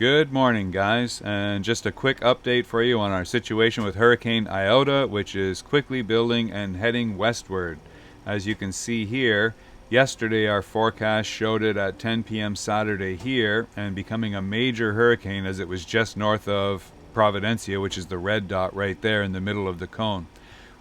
Good morning, guys, and just a quick update for you on our situation with Hurricane IOTA, which is quickly building and heading westward. As you can see here, yesterday our forecast showed it at 10 p.m. Saturday here and becoming a major hurricane as it was just north of Providencia, which is the red dot right there in the middle of the cone.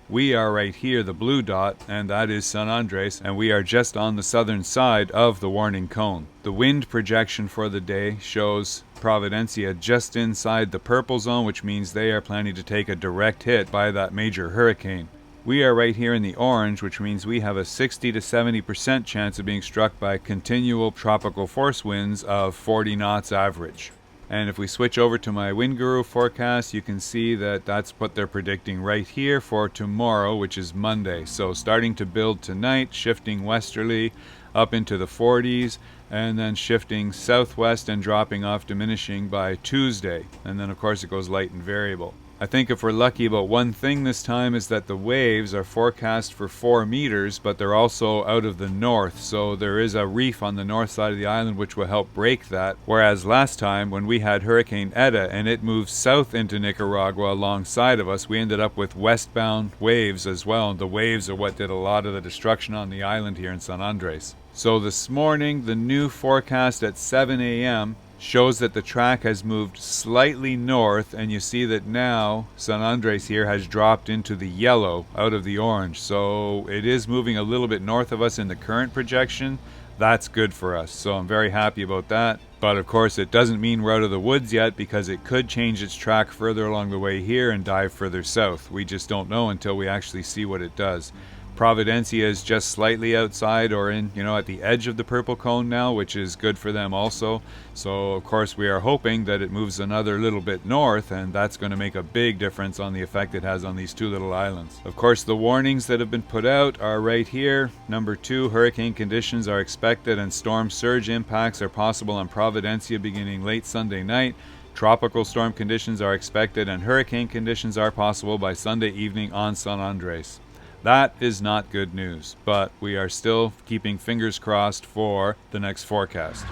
We are right here, the blue dot, and that is San Andres, and we are just on the southern side of the warning cone. The wind projection for the day shows Providencia just inside the purple zone, which means they are planning to take a direct hit by that major hurricane. We are right here in the orange, which means we have a 60 to 70% chance of being struck by continual tropical force winds of 40 knots average. And if we switch over to my Wind Guru forecast, you can see that that's what they're predicting right here for tomorrow, which is Monday. So starting to build tonight, shifting westerly up into the 40s, and then shifting southwest and dropping off, diminishing by Tuesday. And then of course it goes light and variable. I think if we're lucky about one thing this time is that the waves are forecast for 4 meters, but they're also out of the north, so there is a reef on the north side of the island which will help break that. Whereas last time when we had Hurricane Eta and it moved south into Nicaragua alongside of us, we ended up with westbound waves as well, and the waves are what did a lot of the destruction on the island here in San Andres. So this morning, the new forecast at 7 a.m. shows that the track has moved slightly north, and you see that now San Andres here has dropped into the yellow out of the orange. So it is moving a little bit north of us in the current projection. That's good for us, so I'm very happy about that. But of course it doesn't mean we're out of the woods yet, because it could change its track further along the way here and dive further south. We just don't know until we actually see what it does. Providencia is just slightly outside or in, at the edge of the purple cone now, which is good for them also. So of course we are hoping that it moves another little bit north, and that's going to make a big difference on the effect it has on these two little islands. Of course the warnings that have been put out are right here. Number 2, hurricane conditions are expected and storm surge impacts are possible on Providencia beginning late Sunday night. Tropical storm conditions are expected and hurricane conditions are possible by Sunday evening on San Andres. That is not good news, but we are still keeping fingers crossed for the next forecast.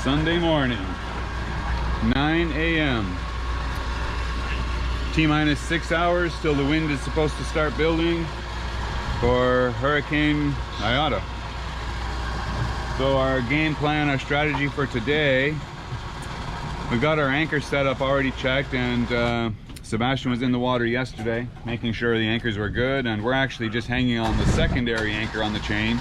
Sunday morning, 9 a.m. T-minus 6 hours till the wind is supposed to start building for Hurricane IOTA. So our game plan, our strategy for today, we've got our anchor setup already checked, and Sebastian was in the water yesterday making sure the anchors were good, and we're actually just hanging on the secondary anchor on the chain,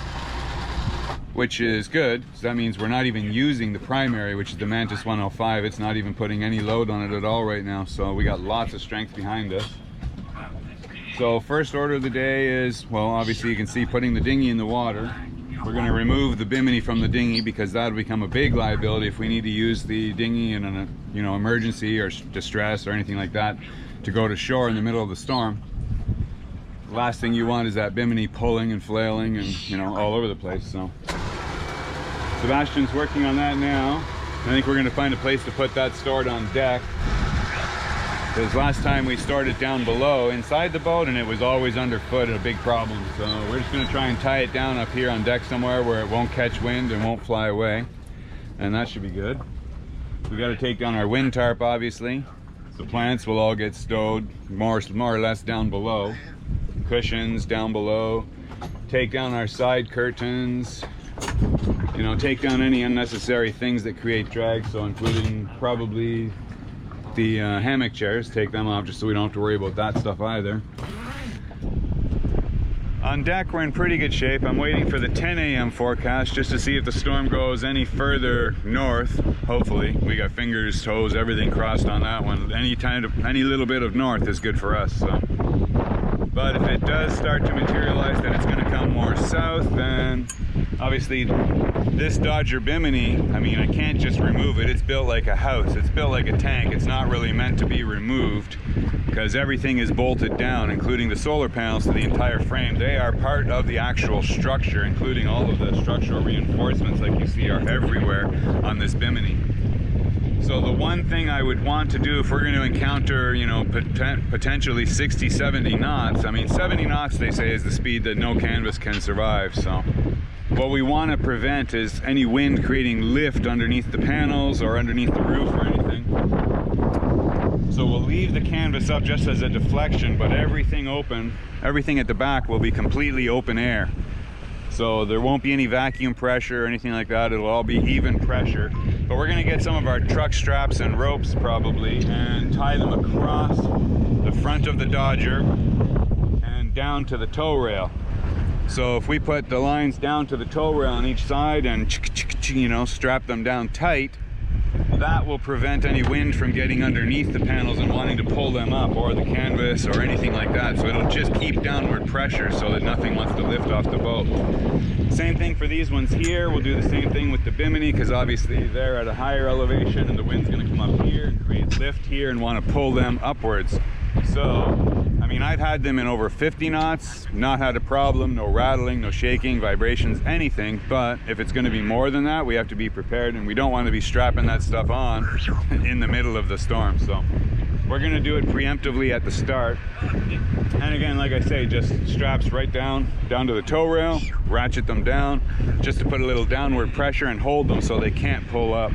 which is good. So that means we're not even using the primary, which is the Mantis 105. It's not even putting any load on it at all right now, so we got lots of strength behind us. So first order of the day is, well, obviously you can see putting the dinghy in the water. We're going to remove the bimini from the dinghy because that'll become a big liability if we need to use the dinghy in an emergency or distress or anything like that to go to shore in the middle of the storm. The last thing you want is that bimini pulling and flailing and all over the place. So Sebastian's working on that now. I think we're going to find a place to put that stored on deck, because last time we stored it down below inside the boat and it was always underfoot and a big problem. So we're just going to try and tie it down up here on deck somewhere where it won't catch wind and won't fly away, and that should be good. We got to take down our wind tarp, obviously. The plants will all get stowed more or less down below. Cushions down below. Take down our side curtains. Take down any unnecessary things that create drag, so including probably the hammock chairs. Take them off just so we don't have to worry about that stuff either. On deck we're in pretty good shape. I'm waiting for the 10 a.m. forecast just to see if the storm goes any further north. Hopefully. We got fingers, toes, everything crossed on that one. Any little bit of north is good for us. So. But if it does start to materialize that it's going to come more south, then obviously this Dodger Bimini, I can't just remove it. It's built like a house. It's built like a tank. It's not really meant to be removed because everything is bolted down, including the solar panels to the entire frame. They are part of the actual structure, including all of the structural reinforcements like you see are everywhere on this Bimini. So the one thing I would want to do if we're going to encounter, potentially 60, 70 knots, 70 knots they say is the speed that no canvas can survive. So what we want to prevent is any wind creating lift underneath the panels or underneath the roof or anything. So we'll leave the canvas up just as a deflection, but everything open, everything at the back will be completely open air. So there won't be any vacuum pressure or anything like that. It'll all be even pressure. But we're gonna get some of our truck straps and ropes probably and tie them across the front of the Dodger and down to the tow rail. So if we put the lines down to the tow rail on each side and you know, strap them down tight, that will prevent any wind from getting underneath the panels and wanting to pull them up, or the canvas or anything like that. So it'll just keep downward pressure so that nothing wants to lift off the boat. Same thing for these ones here. We'll do the same thing with the bimini, because obviously they're at a higher elevation and the wind's going to come up here and create lift here and want to pull them upwards. So I mean, I've had them in over 50 knots, not had a problem, no rattling, no shaking, vibrations, anything. But if it's going to be more than that, we have to be prepared, and we don't want to be strapping that stuff on in the middle of the storm. So we're going to do it preemptively at the start. And again, like I say, just straps right down to the tow rail, ratchet them down just to put a little downward pressure and hold them so they can't pull up.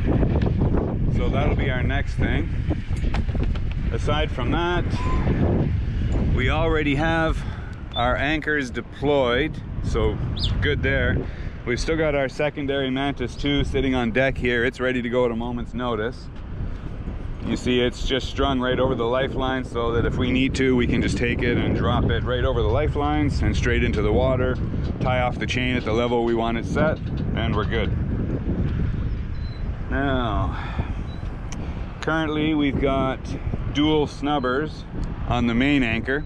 So that'll be our next thing. Aside from that, we already have our anchors deployed, so good there. We've still got our secondary Mantis 2 sitting on deck here. It's ready to go at a moment's notice. You see it's just strung right over the lifeline, so that if we need to, we can just take it and drop it right over the lifelines and straight into the water, tie off the chain at the level we want it set, and we're good. Now, currently we've got dual snubbers on the main anchor.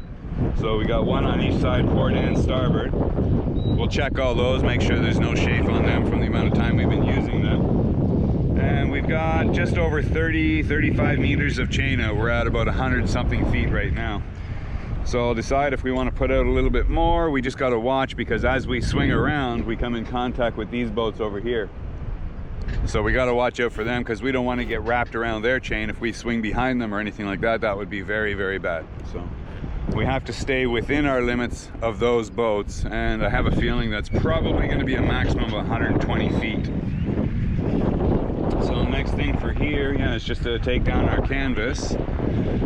So we got one on each side, port and starboard. We'll check all those, make sure there's no chafe on them from the amount of time we've been using them. And we've got just over 35 meters of chain out. We're at about 100 something feet right now. So I'll decide if we want to put out a little bit more. We just got to watch, because as we swing around, we come in contact with these boats over here. So we got to watch out for them, because we don't want to get wrapped around their chain. If we swing behind them or anything like that, that would be very, very bad. So we have to stay within our limits of those boats, and I have a feeling that's probably going to be a maximum of 120 feet. So next thing for here, yeah, is just to take down our canvas.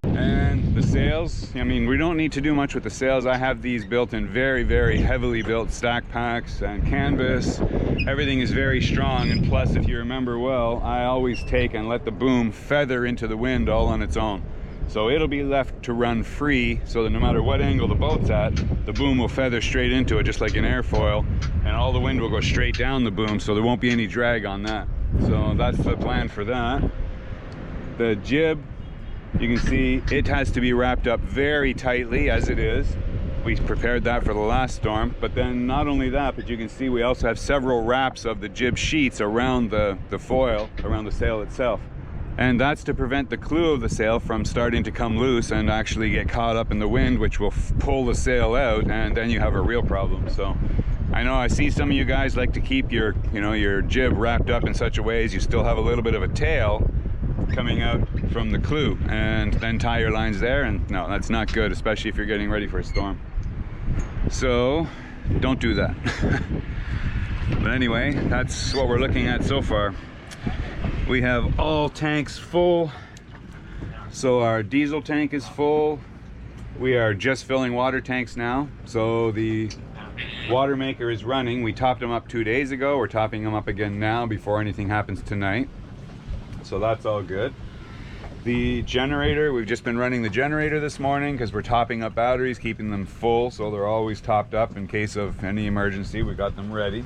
And the sails, I mean, we don't need to do much with the sails. I have these built in very, very heavily built stack packs and canvas. Everything is very strong, and plus, if you remember well, I always take and let the boom feather into the wind all on its own. So it'll be left to run free, so that no matter what angle the boat's at, the boom will feather straight into it, just like an airfoil, and all the wind will go straight down the boom, so there won't be any drag on that. So that's the plan for that. The jib, you can see it has to be wrapped up very tightly as it is. We prepared that for the last storm, but then not only that, but you can see we also have several wraps of the jib sheets around the foil, around the sail itself. And that's to prevent the clew of the sail from starting to come loose and actually get caught up in the wind, which will pull the sail out, and then you have a real problem. So I know I see some of you guys like to keep your, your jib wrapped up in such a way as you still have a little bit of a tail coming out from the clew, and then tie your lines there, and no, that's not good, especially if you're getting ready for a storm. So don't do that. But anyway, that's what we're looking at so far. We have all tanks full. So our diesel tank is full. We are just filling water tanks now. So the water maker is running. We topped them up 2 days ago. We're topping them up again now before anything happens tonight. So that's all good. The generator, we've just been running the generator this morning because we're topping up batteries, keeping them full so they're always topped up in case of any emergency. We got them ready.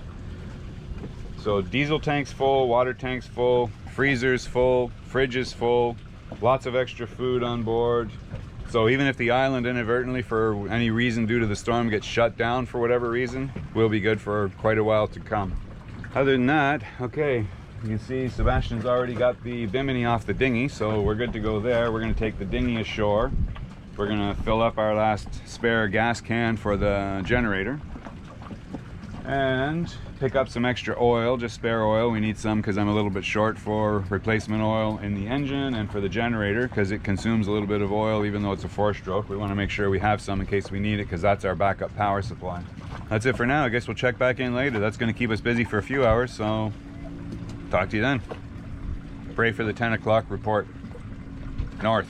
So diesel tank's full, water tank's full, freezer's full, fridge is full, lots of extra food on board. So even if the island inadvertently for any reason due to the storm gets shut down for whatever reason, we'll be good for quite a while to come. Other than that, okay, you can see Sebastian's already got the bimini off the dinghy, so we're good to go there. We're going to take the dinghy ashore. We're going to fill up our last spare gas can for the generator. and pick up some extra oil, just spare oil. We need some because I'm a little bit short for replacement oil in the engine and for the generator because it consumes a little bit of oil even though it's a 4-stroke. We want to make sure we have some in case we need it because that's our backup power supply. That's it for now. I guess we'll check back in later. That's going to keep us busy for a few hours, so talk to you then. Pray for the 10 o'clock report. North.